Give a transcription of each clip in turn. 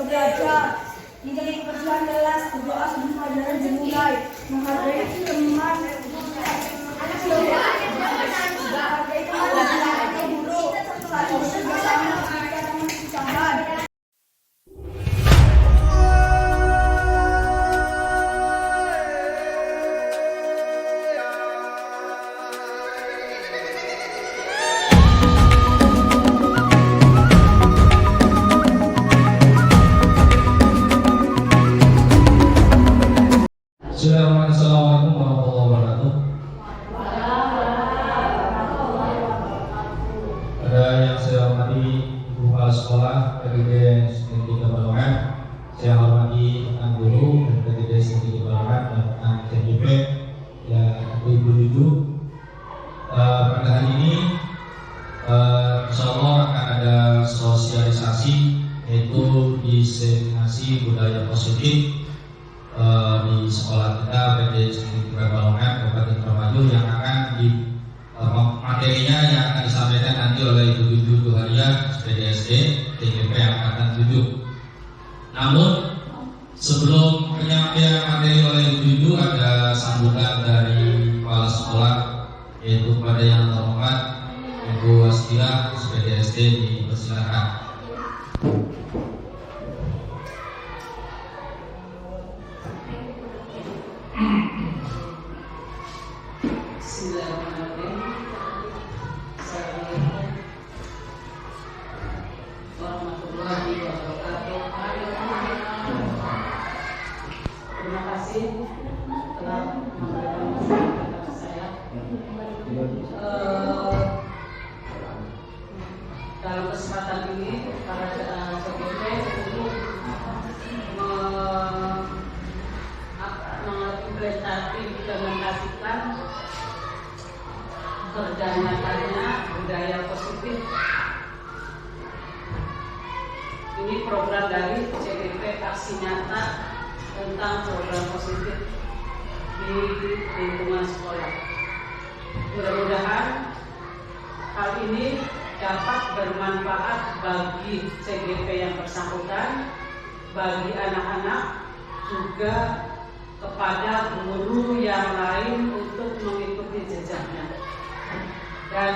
belajar, menjadi kebersihan kelas, berdoa sebelum pelajaran dimulai, menghargai teman, menghargai teman dulu, saling bersama ketika teman kesusahan. Assalamualaikum warahmatullahi wabarakatuh. Ada yang saya hormati Ibu Kepala Sekolah PTD Negeri Balongan, saya hormati rekan guru dan PTD Negeri Balongan dan rekan CGP, ya Ibu Yudu. Pada hari ini, insya Allah akan ada sosialisasi, yaitu diseminasi budaya positif di sekolah kita PTD Negeri Balongan Kabupaten Indramayu, yang akan materinya yang akan disampaikan nanti oleh Ibu Yudu Duharia SPDSD TGP yang akan 7. Namun sebelum penyampaian materi oleh Ibu Yudu, ada sambutan dari kepala sekolah, yaitu pada yang terhormat Ibu Waskila SPDSD, dipersilakan. Terima kasih telah memberikan kesempatan kepada saya. Dalam kesempatan ini, para CGP untuk mengimplementasikan ternyatanya budaya positif. Ini program dari CGP Aksi Nyata tentang program positif di lingkungan sekolah. Mudah-mudahan hal ini dapat bermanfaat bagi CGP yang bersangkutan, bagi anak-anak, juga kepada guru yang lain untuk mengikuti jejaknya. Dan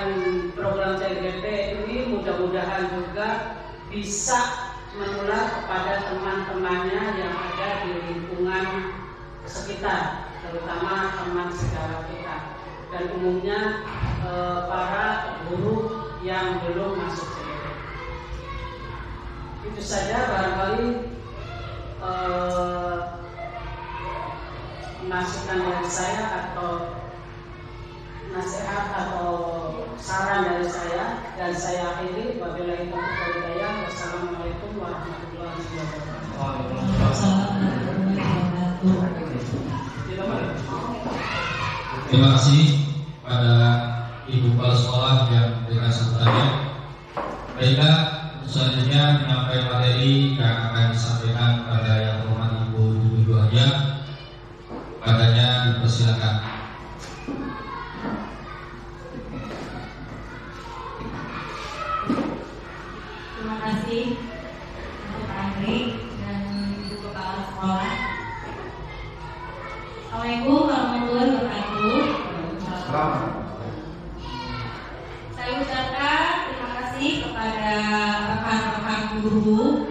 program CGP ini mudah-mudahan juga bisa menular kepada teman-temannya yang ada di lingkungan sekitar, terutama teman sejawat kita, dan umumnya para guru yang belum masuk CGP. Itu saja barangkali masukan dari saya atau nasihat atau saran dari saya, dan saya akhiri. Wabillahi taufiq wal hidayah. Wassalamualaikum warahmatullahi wabarakatuh. Terima kasih pada Ibu Kepala Sekolah yang memberikan sambutannya. Baiklah, selanjutnya menyampaikan materi yang akan disampaikan pada yang terhormat Ibu Yudu Duharia. Padanya dipersilakan. Terima kasih untuk Andri dan Ibu Kepala Sekolah. Assalamualaikum warahmatullahi wabarakatuh. Saya ucapkan terima kasih kepada rekan-rekan guru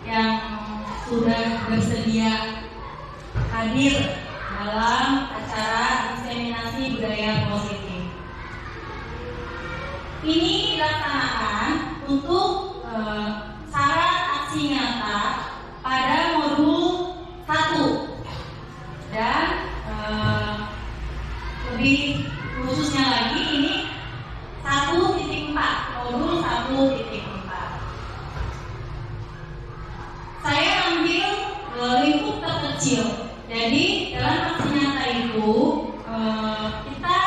yang sudah bersedia hadir dalam acara diseminasi budaya positif. Ini dilaksanakan untuk saran aksi nyata pada modul 1, dan lebih khususnya lagi ini 1.4, modul 1.4. Saya ambil lingkup terkecil. Jadi dalam aksi nyata itu kita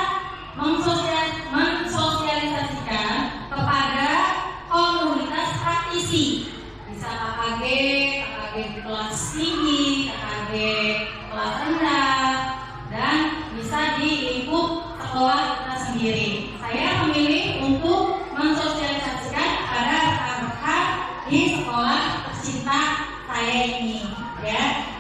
mensosialisasikan kepada komunitas praktisi, bisa KKG kelas tinggi, KKG kelas rendah, dan bisa di lingkup sekolah kita sendiri. Saya memilih untuk mensosialisasikan kepada rekan-rekan di sekolah tercinta saya ini, ya.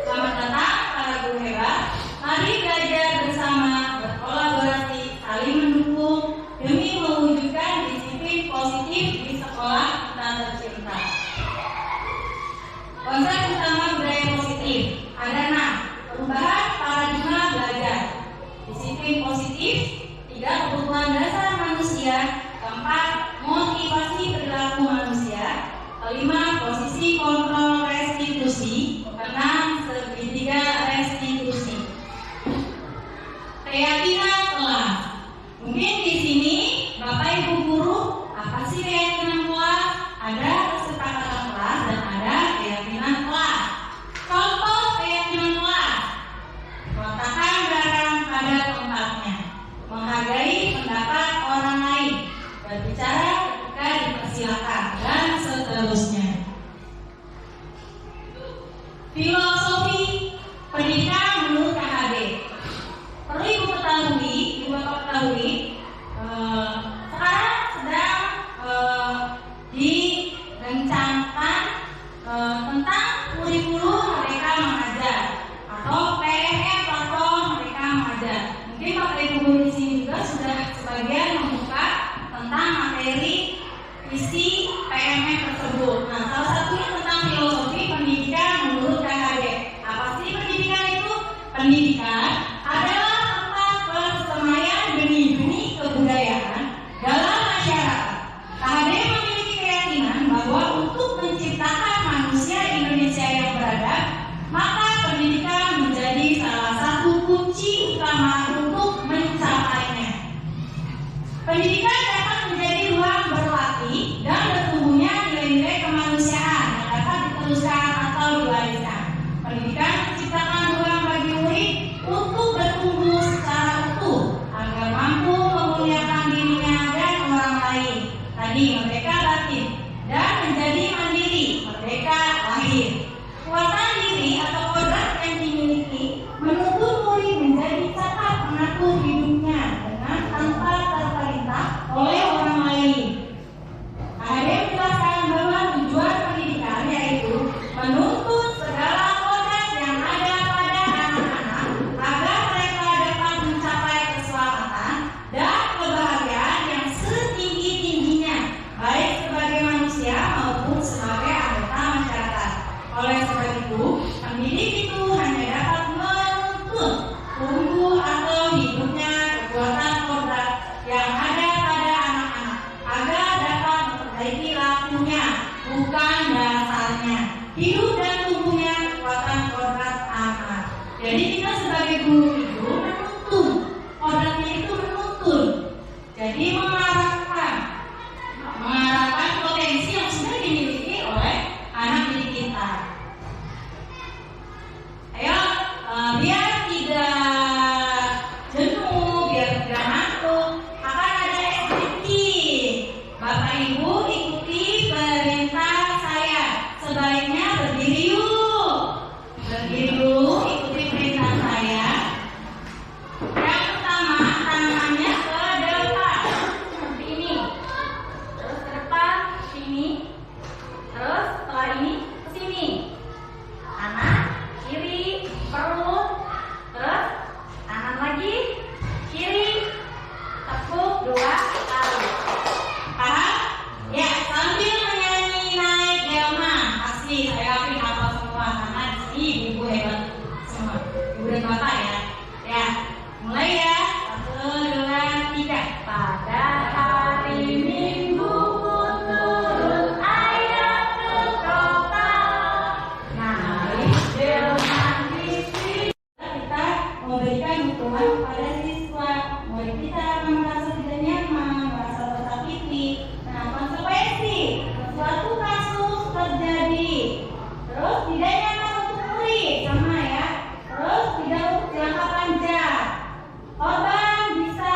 Selamat datang para guru hebat. Mari belajar bersama, berkolaborasi, saling mendukung demi mewujudkan disiplin positif di sekolah kita tercinta. Konsep utama budaya positif ada 6. Perubahan paradigma belajar. Disiplin positif. 3. Kebutuhan dasar manusia. 4. Motivasi perilaku manusia. 5. Posisi kontrol restitusi. 6. Segitiga restitusi. Keyakinan kelas. Mungkin di sini Bapak Ibu guru, apa sih keyakinan kelas? Ada kesepakatan kelas dan ada keyakinan kelas. Contoh keyakinan kelas: meletakkan barang pada tempatnya, menghargai pendapat orang lain, berbicara ketika dipersilakan, dan seterusnya. Filosofi pendidikan menurut KHB. Perlu Ibu ketahui, sekarang sedang direncanakan tentang kurikulum Merdeka Mengajar atau PMM platform Merdeka Mengajar. Mungkin Bapak Ibu guru di sini juga sudah sebagian membuka tentang materi isi PMM tersebut. Nah, salah satunya tentang filosofi pendidikan menurut KHB. Apa sih pendidikan itu? Pendidikan adalah tempat persemaian benih-benih kebudayaan dalam masyarakat. KHB memiliki keyakinan bahwa untuk menciptakan manusia Indonesia yang beradab, maka pendidikan menjadi salah satu kunci utama untuk mencapainya. Pendidikan dapat menjadi ruang berlatih dan bertumbuhnya nilai-nilai kemanusiaan yang dapat diteruskan atau diwariskan. Pendidikan menciptakan ruang bagi murid untuk bertumbuh secara utuh agar mampu memuliakan dirinya dan orang lain. Tadi merdeka batin dan menjadi mandiri, merdeka lahir. Kekuatan diri atau kodrat yang dimiliki menuntun murid menjadi catat mengatur hidupnya dengan tanpa terperintah oleh orang lain. KHB menjelaskan bahwa tujuan pendidikan yaitu menuntun segala kodrat yang ada pada anak-anak agar mereka dapat mencapai keselamatan dan kebahagiaan yang setinggi-tingginya, baik sebagai manusia maupun sebagai anggota masyarakat. Oleh sebab itu, pendidik itu hanya dapat menuntun tumbuh atau hidupnya kekuatan kodrat yang ada pada anak-anak agar dapat memperbaiki lakunya, bukan dasarnya. Hidup dan tumbuhnya kekuatan kodrat anak. Jadi kita sebagai guru itu menuntun, kodratnya itu menuntun. Jadi mengarahkan potensi yang sudah dimiliki oleh anak didik kita. Ayo, biar tidak jenuh, biar tidak ngantuk, akan ada activity. Bapak Ibu ikuti perintah saya. Sebaiknya berdiri yuk. Berdiri dulu, ikuti perintah saya. Yang pertama, tangannya ke depan seperti ini. Terus ke depan sini. Terus setelah ini ke sini. Kanan, kiri, perut. Terus kanan lagi, kiri. Tepuk 2 kali. Paham? Ya, sambil menyanyi naik delman. Pasti saya yakin hafal semua karena di sini ibu hebat semua. Ibu dan bapak ya. Ya, mulai ya. 1, 2, 3. Pada hari Minggu turun ayah ke kota, naik delman di sini. Kita memberikan hukuman kepada siswa. Murid kita akan merasa tidak nyaman, merasa tersakiti. Nah, konsekuensi suatu kasus terjadi. Terus tidak nyaman untuk murid, sama ya. Terus tidak untuk jangka panjang. Korban bisa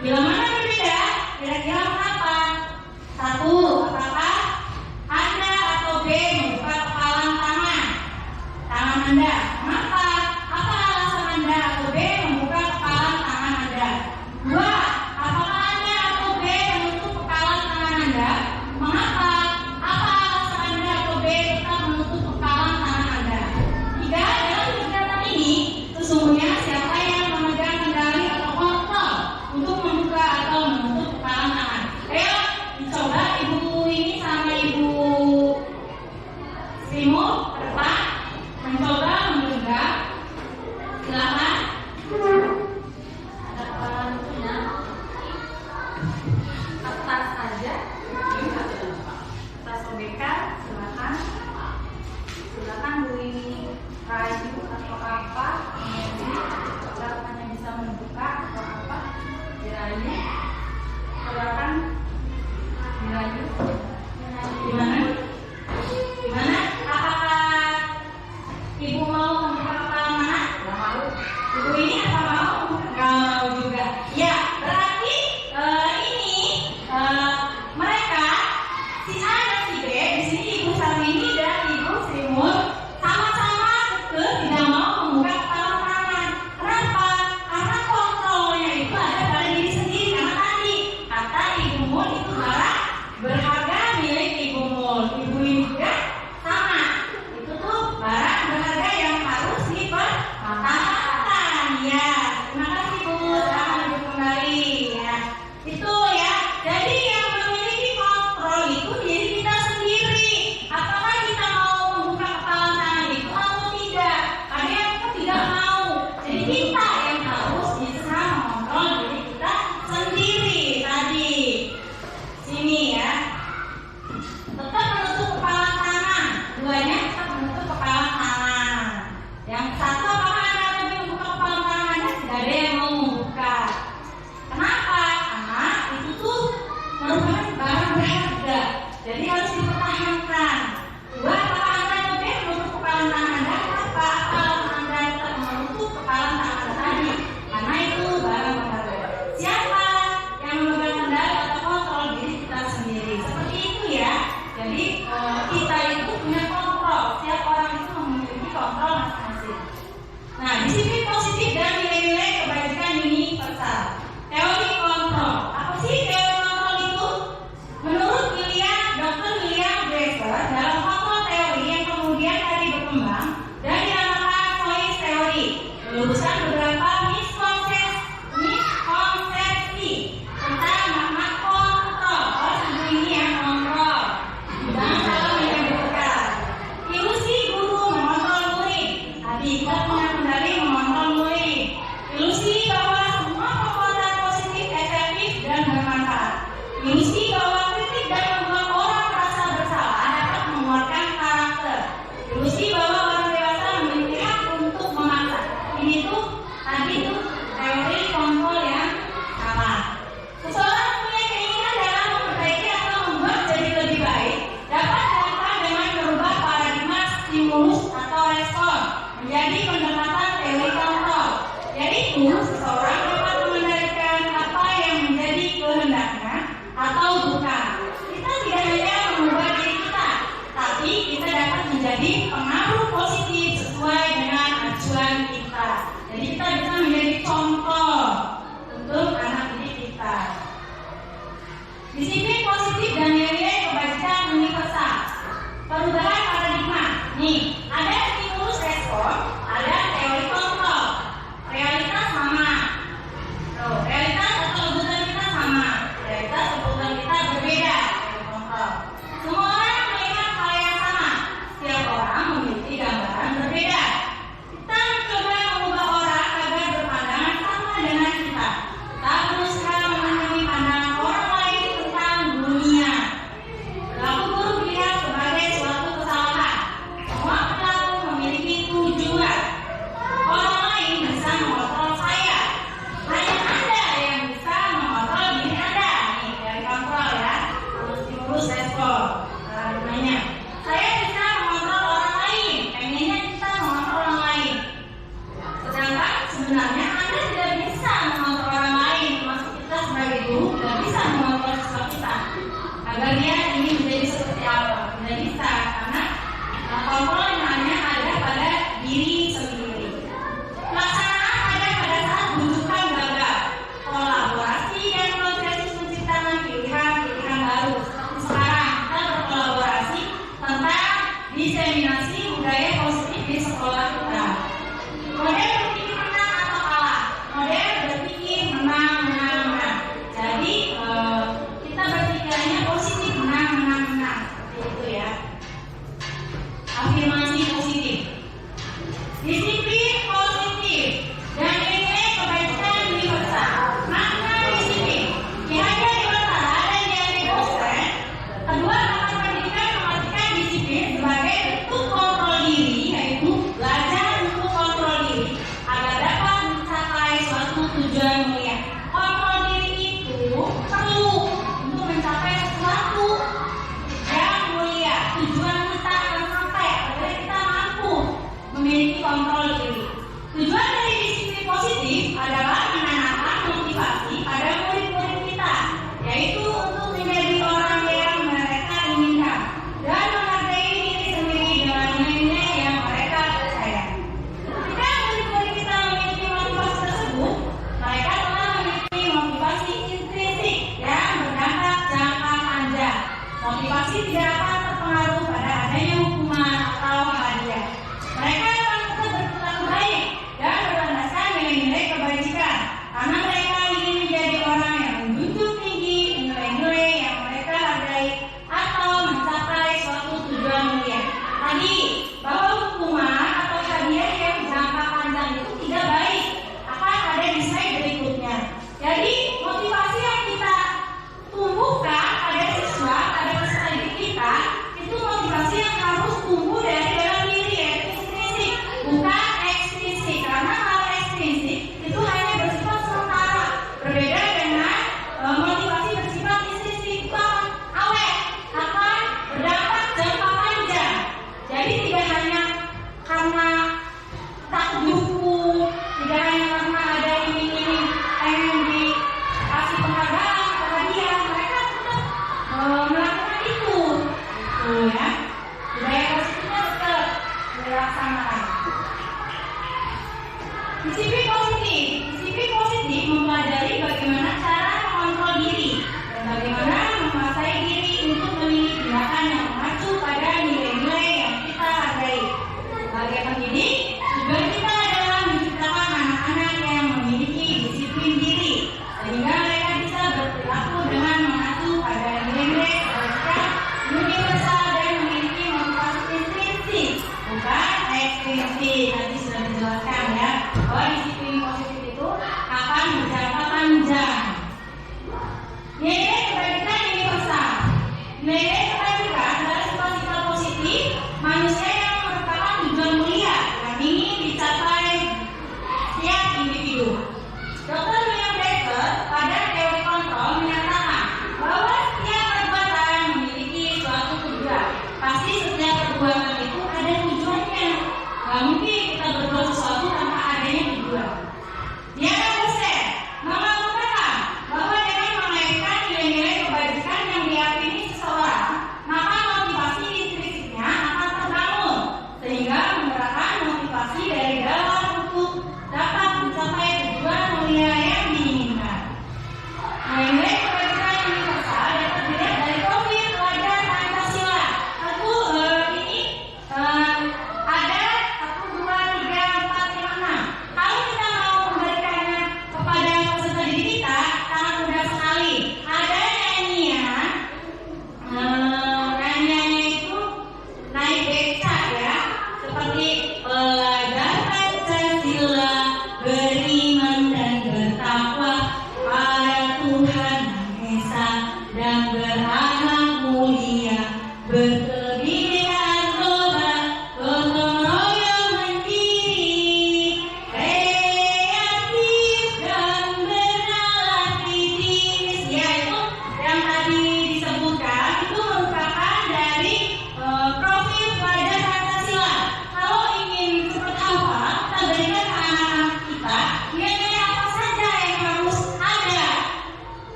Bila mana berbeda, kira-kira mengapa? Satu, apakah Anda atau B membuka kepalan tangan Anda? Mengapa? Apa alasan Anda atau B membuka kepalan tangan Anda? Dua, apakah Anda atau B menutup kepalan tangan Anda? Mengapa? Apa alasan Anda atau B tetap menutup kepalan tangan Anda? Tiga, dalam kegiatan ini sesungguhnya siapa yang memegang kendali atau kontrol untuk membuka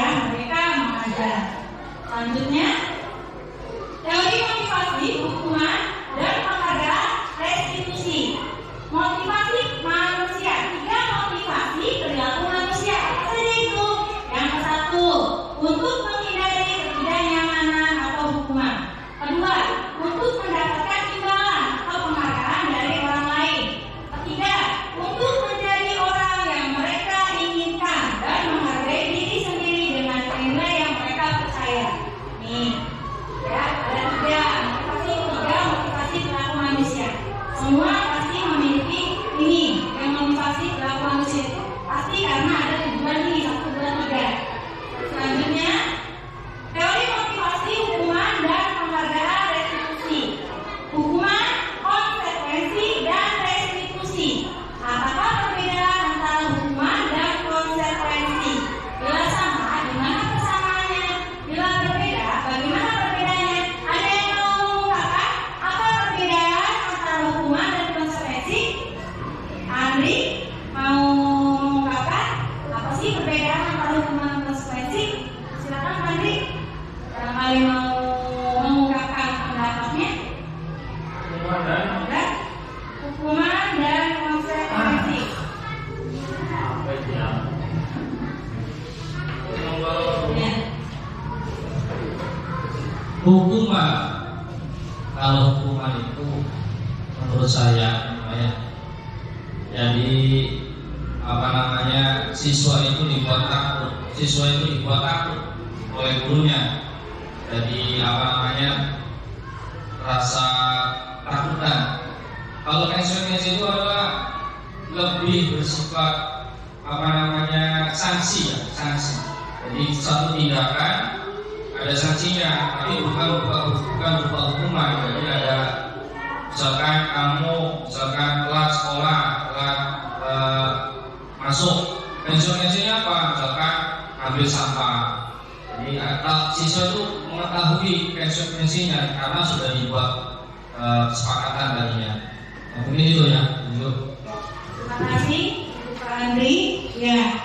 mereka mengajar. Selanjutnya, teori motivasi, hukuman, dan penghargaan restitusi. Motivasi manusia, 3 motivasi perilaku manusia. Apa saja itu? Yang ke-1, untuk menghindari ketidaknyamanan atau hukuman. Kedua, untuk mendapatkan imbalan atau penghargaan dari orang lain. Ketiga, untuk menjadi orang yang mereka inginkan dan menghargai diri sendiri dengan nilai yang mereka percaya. Nih, ya, ada 3 motivasi perilaku manusia. Semua pasti memiliki ini, yang motivasi perilaku manusia itu pasti karena ada tujuan ini 1, 2, 3. Selanjutnya, teori motivasi, hukuman, dan penghargaan restitusi. Hukuman, konsekuensi, dan restitusi. Apakah perbedaan antara hukuman dan konsekuensi? Bila sama, di mana persamaannya? Bila berbeda, bagaimana perbedaannya? Ada yang mau mengungkapkan apa perbedaan antara hukuman dan konsekuensi? Andri mau mengungkapkan apa sih perbedaan antara hukuman dan konsekuensi? Silakan Andri, barangkali mau mengungkapkan pendapatnya. Ya. Hukuman dan konsekuensi. Ya. Hukuman, kalau hukuman itu menurut saya ya, jadi siswa itu dibuat takut oleh gurunya. Jadi rasa takutan. Kalau konsekuensi itu adalah lebih bersifat sanksi ya, sanksi. Jadi satu tindakan ada sanksinya, tapi bukan berupa hukuman. Jadi ada misalkan telat sekolah, telat masuk, konsekuensinya apa? Misalkan ambil sampah. Jadi siswa itu mengetahui konsekuensinya karena sudah dibuat kesepakatan tadinya. Mungkin itu ya. Terima kasih Pak Andri. Ya,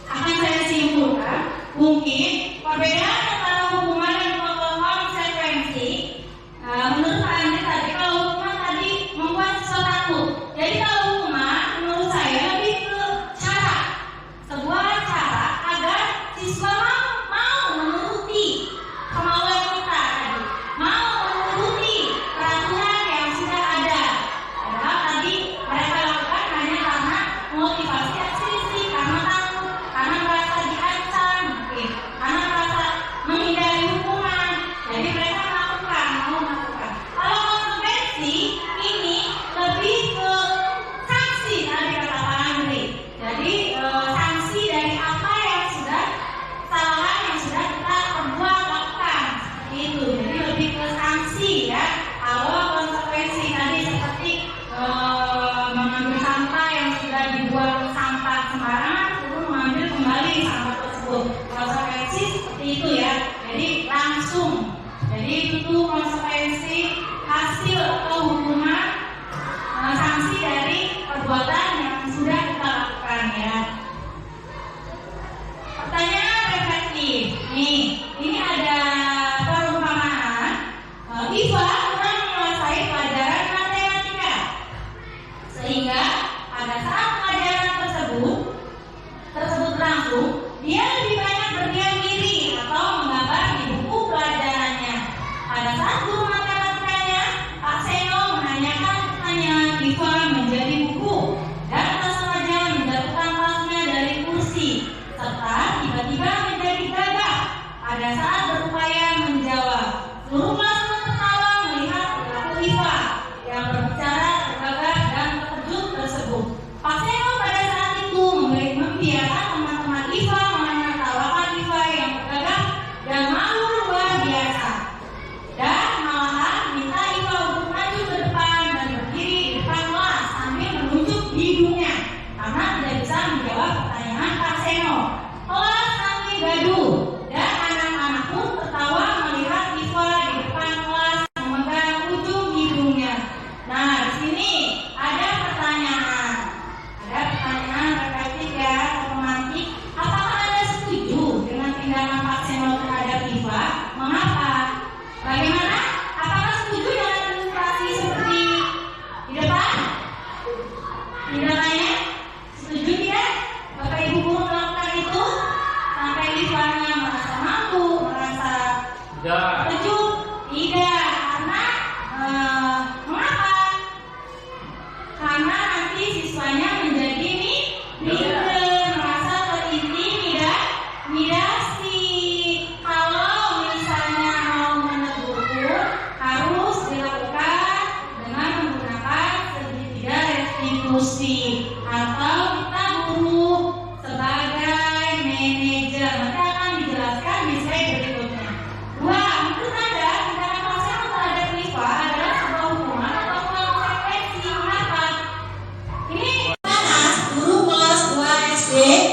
akan saya simpulkan. Mungkin perbedaan antara hukuman dan konsekuensi, menurut Pak Andri tadi, kalau hukuman tadi membuat siswa takut. Jadi kalau hukuman menurut saya lebih ke cara, sebuah cara agar siswa mau menuruti kemauan kita tadi, mau menuruti peraturan yang sudah ada. Padahal tadi mereka lakukan hanya karena motivasi asli, karena takut, karena merasa diancam, mungkin karena merasa menghindari hukuman. Jadi mereka melakukan. Kalau konsekuensi ini lebih ke sanksi tadi kata Pak Andri. Jadi sanksi dari apa yang sudah kesalahan yang sudah kita perbuat lakukan. Seperti itu. Jadi lebih ke sanksi ya. Kalau konsekuensi tadi seperti mengambil sampah yang sudah dibuang sampah sembarangan, itu mengambil kembali sampah tersebut. Konsekuensi seperti itu ya. Jadi langsung. Jadi itu tuh konsekuensi hasil atau hukuman sanksi dari perbuatan yang sudah kita lakukan ya. Pertanyaan reflektif. Nih, ini ada perumpamaan. Iva kurang menguasai pelajaran matematika, sehingga pada saat pelajaran tersebut berlangsung, dia lebih banyak berdiam diri atau menggambar di buku pelajarannya. Pada saat guru matematikanya, Pak Seno menanyakan pertanyaan Iva menjadi buku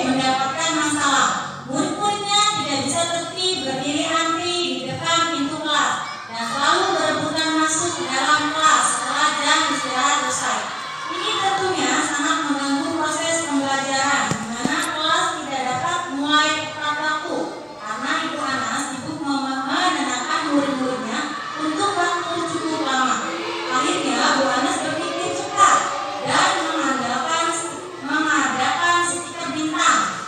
mendapatkan masalah. Murid-muridnya tidak bisa tertib, berdiri antri di depan pintu kelas dan selalu berebutan masuk ke dalam kelas setelah jam istirahat selesai. Ini tentunya sangat mengganggu proses pembelajaran, di mana kelas tidak dapat mulai tepat waktu karena Ibu Ana sibuk menenangkan murid-muridnya untuk waktu cukup lama. Akhirnya Bu Anas berpikir cepat dan mengadakan stiker bintang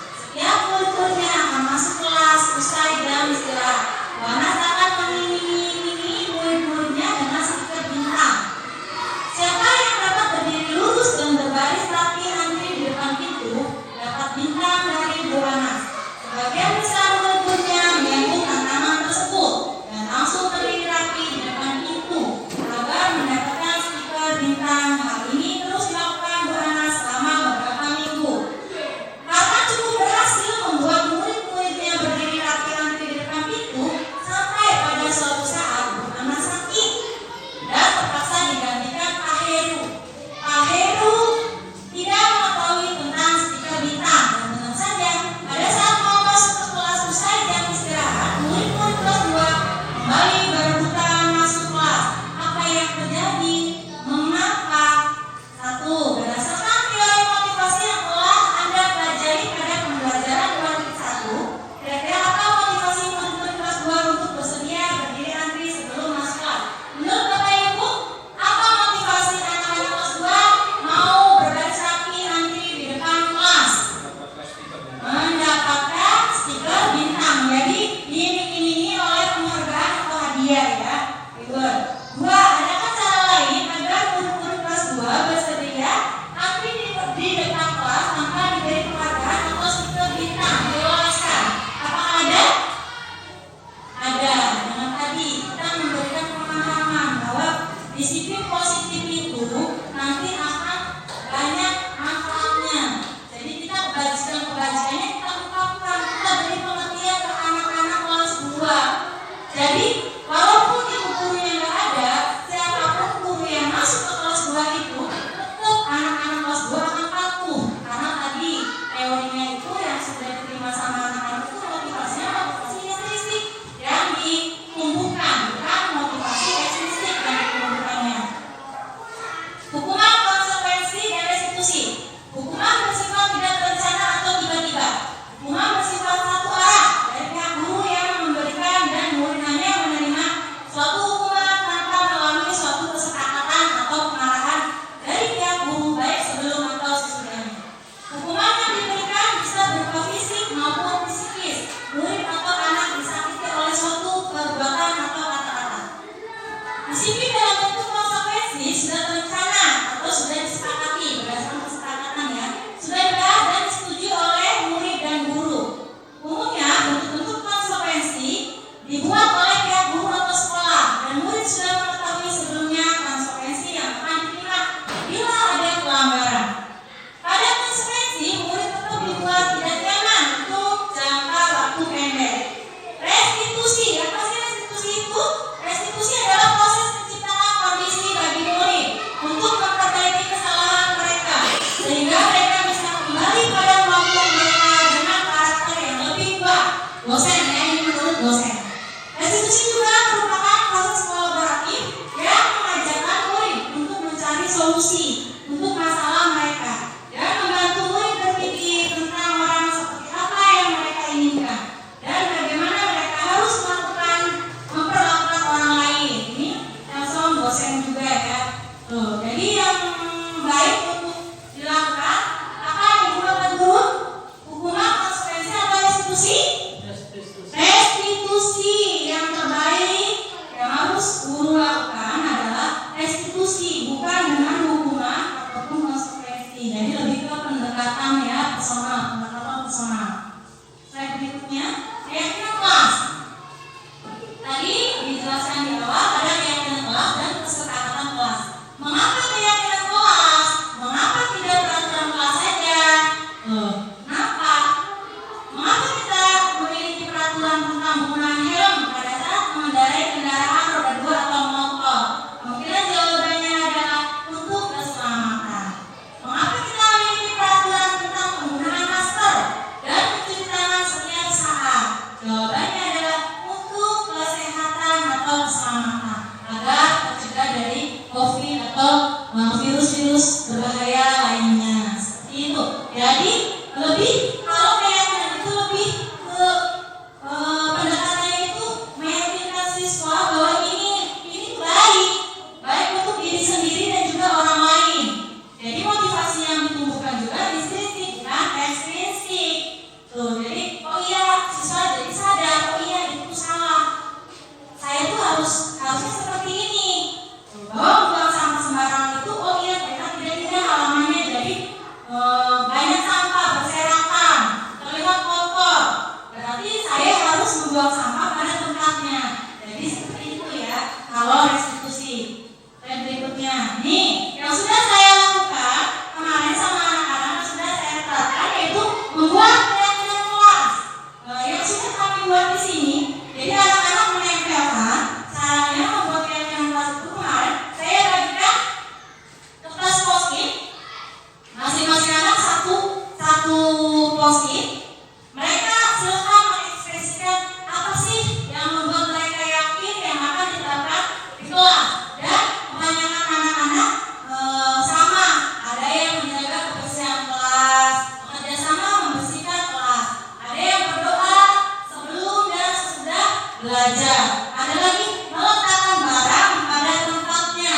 belajar. Ada lagi meletakkan barang pada tempatnya.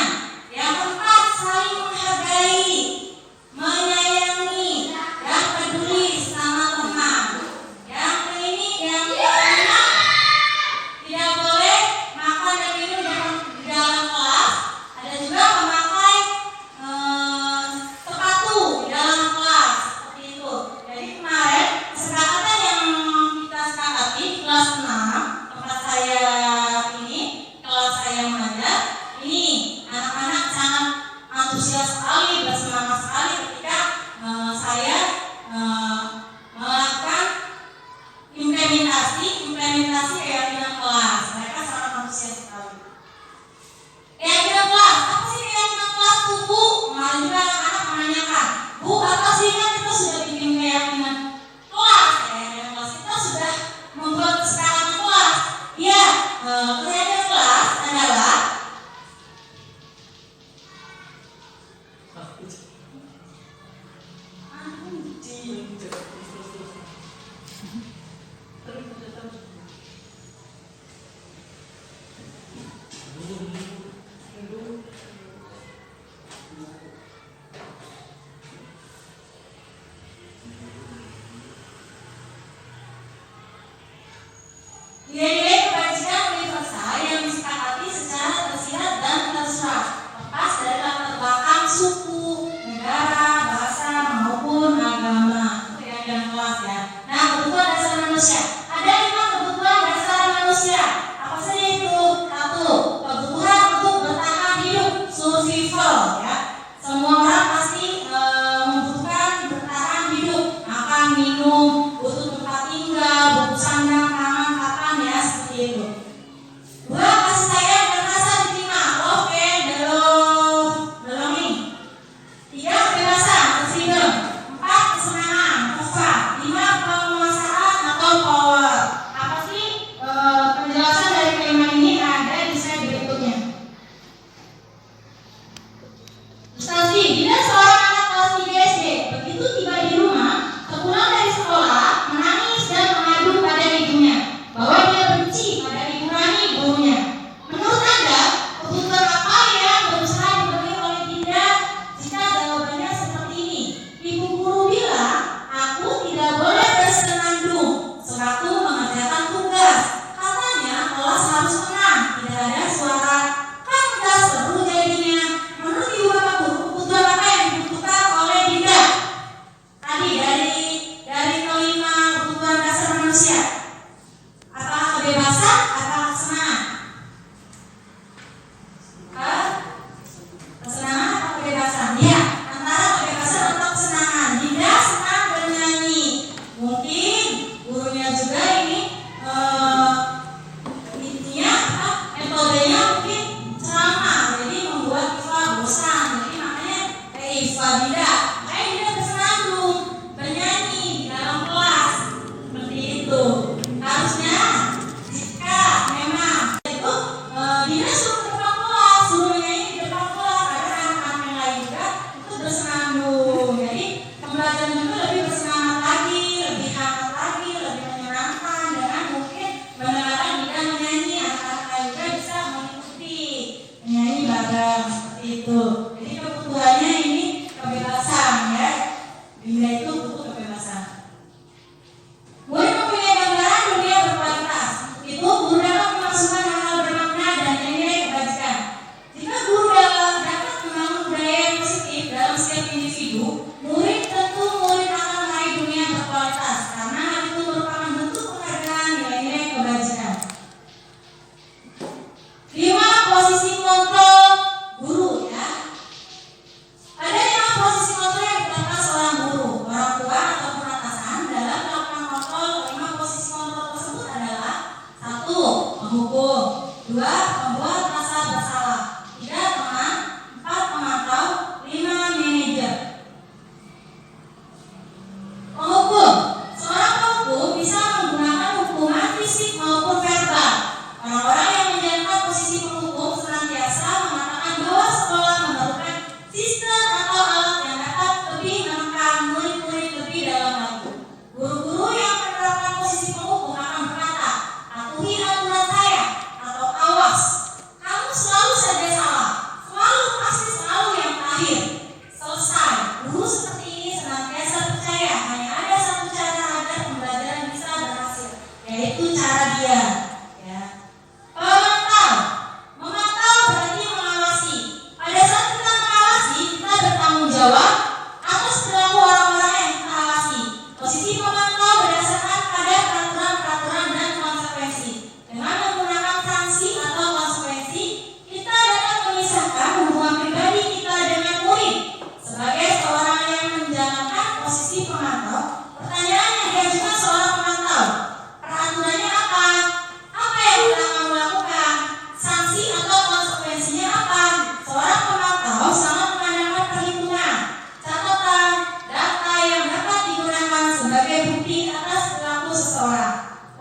Yang keempat, saling menghargai, menyayangi, dan peduli sama teman. Yang kelima, tidak boleh makan dan minum di dalam kelas. Ada juga memakai sepatu di dalam kelas seperti itu. Jadi kemarin kesepakatan yang kita sepakati kelas 6 tempat saya ini, kelas saya mengajar ini, anak-anak sangat antusias sekali, bersemangat sekali ketika saya melakukan implementasi keyakinan kelas. Mereka sangat antusias sekali. Keyakinan kelas, apa sih keyakinan kelas tuh, Bu? Kemarin juga anak-anak menanyakan, Bu, apa sih, kan kita sudah bikin keyakinan kelas. Keyakinan kelas kita sudah membuat kesepakatan kelas. Iya, keyakinan kelas adalah nilai-nilai kebajikan universal yang disepakati secara tersirat dan tersurat, lepas dari latar belakang suku, negara, bahasa maupun agama. Itu keyakinan kelas ya. Nah, kebutuhan dasar manusia. Ada 5 kebutuhan dasar manusia. Apa saja itu? 1. Kebutuhan untuk bertahan hidup, survival ya. Semua orang pasti membutuhkan bertahan hidup, makan, minum, butuh tempat tinggal, butuh sandang, pangan, papan ya, seperti itu. 2. Kasih sayang dan rasa diterima, love and belonging. 3. Kebebasan, freedom. 4. Kesenangan, fun. 5. Penguasaan atau power.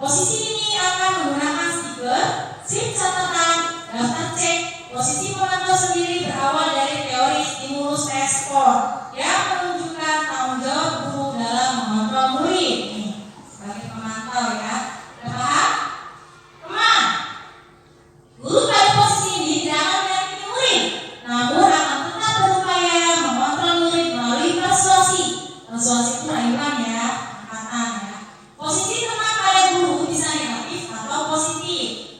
Posisi ini akan menggunakan stiker, slip catatan, daftar cek. Posisi pemantau sendiri berawal dari teori stimulus respon yang menunjukkan tanggung jawab guru dalam mengontrol murid. Nih, sebagai pemantau ya. Udah paham? Teman, guru pada posisi ini tidak akan menyakiti murid, namun akan tetap berupaya mengontrol murid melalui persuasi. Persuasi itu rayuan ya, kata ya. Posisi teman pada guru bisa negatif atau positif.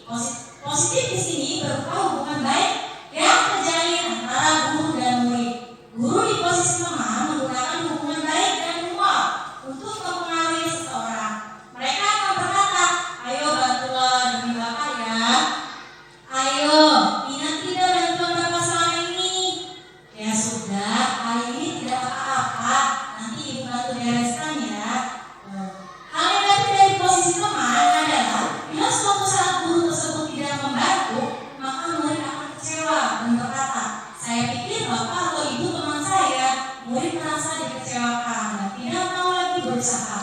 Positif di sini berupa hubungan baik yang terjalin antara guru dan murid. Guru di posisi teman menggunakan hubungan baik dan mutual untuk mempengaruhi seseorang. Mereka akan berkata, ayo bantulah demi Bapak ya. Ayo, ingat tidak bantuan Bapak selama ini? Ya sudah, hari ini tidak apa-apa. Nanti Ibu bantu bereskan ya. Hal negatif dari posisi teman adalah bila suatu saat guru tersebut tidak membantu, maka murid akan kecewa dan berkata, saya pikir Bapak atau Ibu teman saya. Murid merasa dikecewakan dan tidak mau lagi berusaha.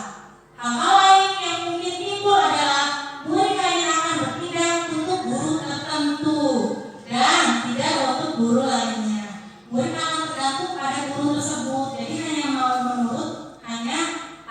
Hal-hal lain yang mungkin timbul adalah murid hanya akan berpindah untuk guru tertentu dan tidak untuk guru lainnya. Murid akan tergantung pada guru tersebut, jadi hanya mau menurut hanya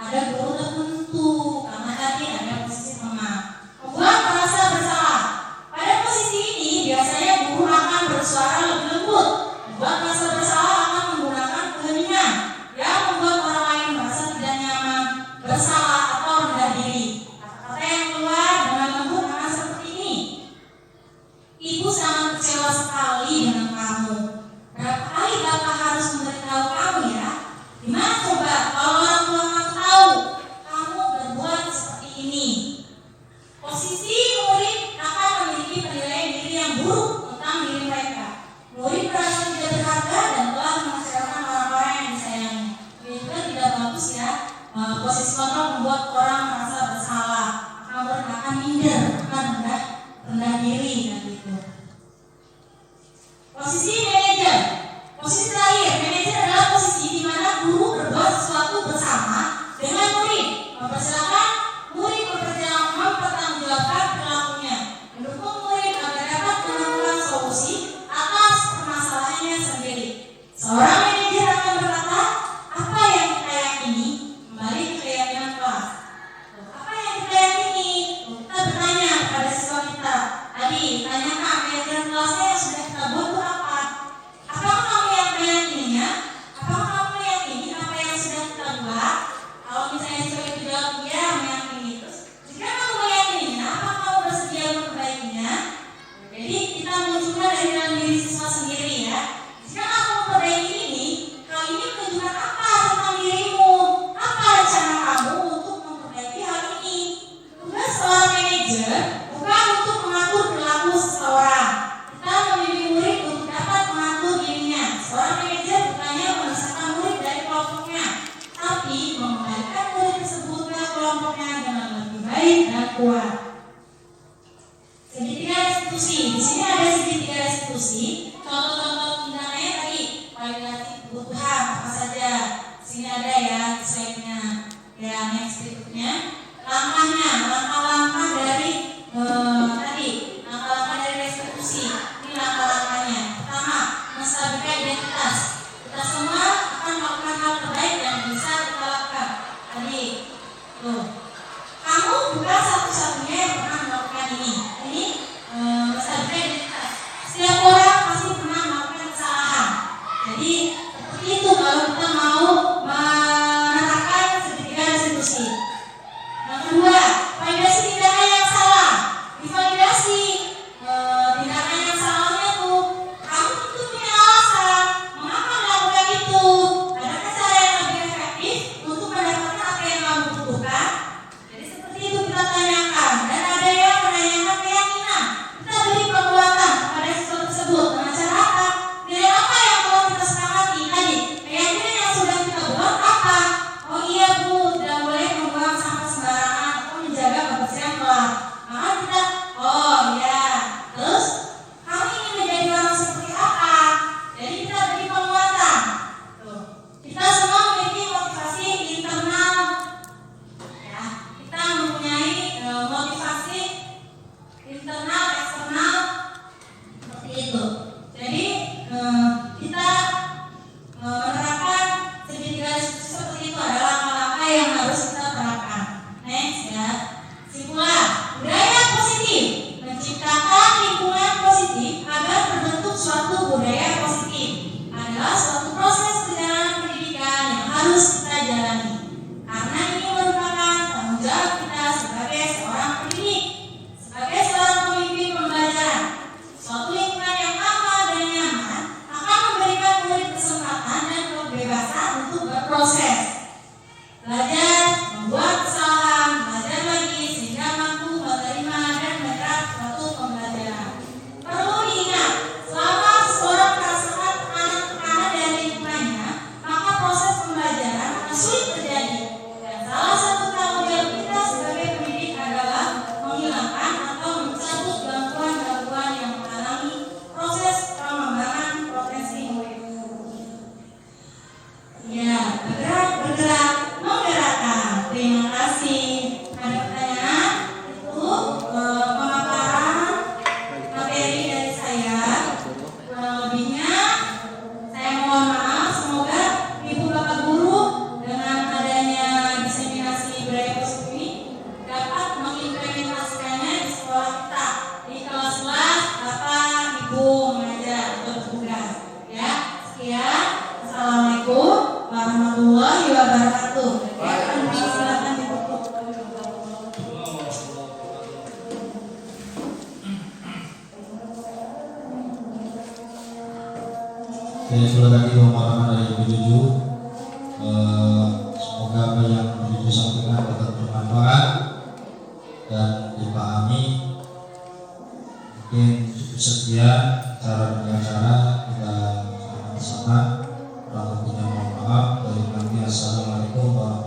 ada guru tertentu karena tadi ada posisi teman. Membuat merasa bersalah. Pada posisi ini biasanya guru akan bersuara lebih lembut. Membuat merasa bersalah akan menggunakan keheningan yang membuat orang lain merasa tidak nyaman, bersalah atau rendah diri. Kata-kata yang keluar dengan lembut akan seperti ini. Ibu sangat kecewa sekali dengan kamu. Berapa kali Bapak harus memberitahu kamu ya? Gimana coba kalau orang tua kamu tahu kamu berbuat seperti ini? Posisi murid akan memiliki penilaian diri yang buruk tentang diri mereka. Murid merasa tidak berharga dan telah mengecewakan orang-orang yang disayangi. Ini juga tidak bagus ya. Posisi kontrol membuat orang merasa bersalah, akan minder, akan rendah diri dan gitu. Posisi manajer. Posisi terakhir, manajer adalah posisi di mana guru berbuat sesuatu bersama dengan murid, mempersilahkan murid mempertanggungjawabkan perilakunya, mendukung murid agar dapat menemukan solusi atas permasalahannya sendiri. Seorang manajer akan berkata, apa yang kita yakini? Kembali ke keyakinan kelas. Apa yang kita yakini? Kita bertanya kepada siswa kita. Tadi, tanyakan keyakinan kelasnya yang sudah kita buat itu apa? Apakah kamu yang meyakininya? Apakah kamu meyakini apa yang sudah kita buat? Kalau misalnya siswa itu jawab iya, meyakini. Terus, jika kamu meyakininya, apakah kamu bersedia memperbaikinya? Jadi kita munculkan dari dalam diri siswa sendiri ya. Jika kamu memperbaiki ini, hal ini menunjukkan apa tentang dirimu? Apa rencana kamu untuk memperbaiki hal ini? Tugas seorang manajer bukan untuk mengatur perilaku seseorang. Kita membimbing murid untuk dapat mengatur dirinya. Seorang manajer bukannya memisahkan murid dari kelompoknya, tapi mengembalikan murid tersebut ke kelompoknya dengan lebih baik dan kuat. Segitiga restitusi. Di sini ada segitiga restitusi. Contoh-contoh tindakannya tadi validasi kebutuhan apa saja. Di sini ada ya slide-nya. Ya, next berikutnya. Langkahnya, langkah-langkah dari langkah-langkah dari restitusi. Ini langkah-langkahnya. Pertama, menstabilkan identitas. Kita semua akan melakukan hal terbaik yang bisa kita lakukan. Tadi, tuh. Kamu bukan satu-satunya yang pernah melakukan ini. Ini menstabilkan identitas. Setiap orang pasti pernah melakukan kesalahan. Jadi seperti itu kalau kita mau menerapkan segitiga restitusi. Yang kedua, validasi tindakan yang salah. Divalidasi tindakan yang salahnya tuh, kamu tentu punya alasan mengapa melakukan itu. Adakah cara yang lebih efektif untuk mendapatkan apa yang kamu butuhkan? Jadi seperti itu kita tanyakan. Dan ada yang menanyakan Saya sudah tadi pemaparan dari Ibu Juju. Semoga apa yang Ibu Juju sampaikan dapat bermanfaat dan dipahami. Mungkin cukup sekian cara dengan cara kita bersama. Kurang lebihnya mohon maaf. Dari kami, assalamualaikum warahmatullahi wabarakatuh.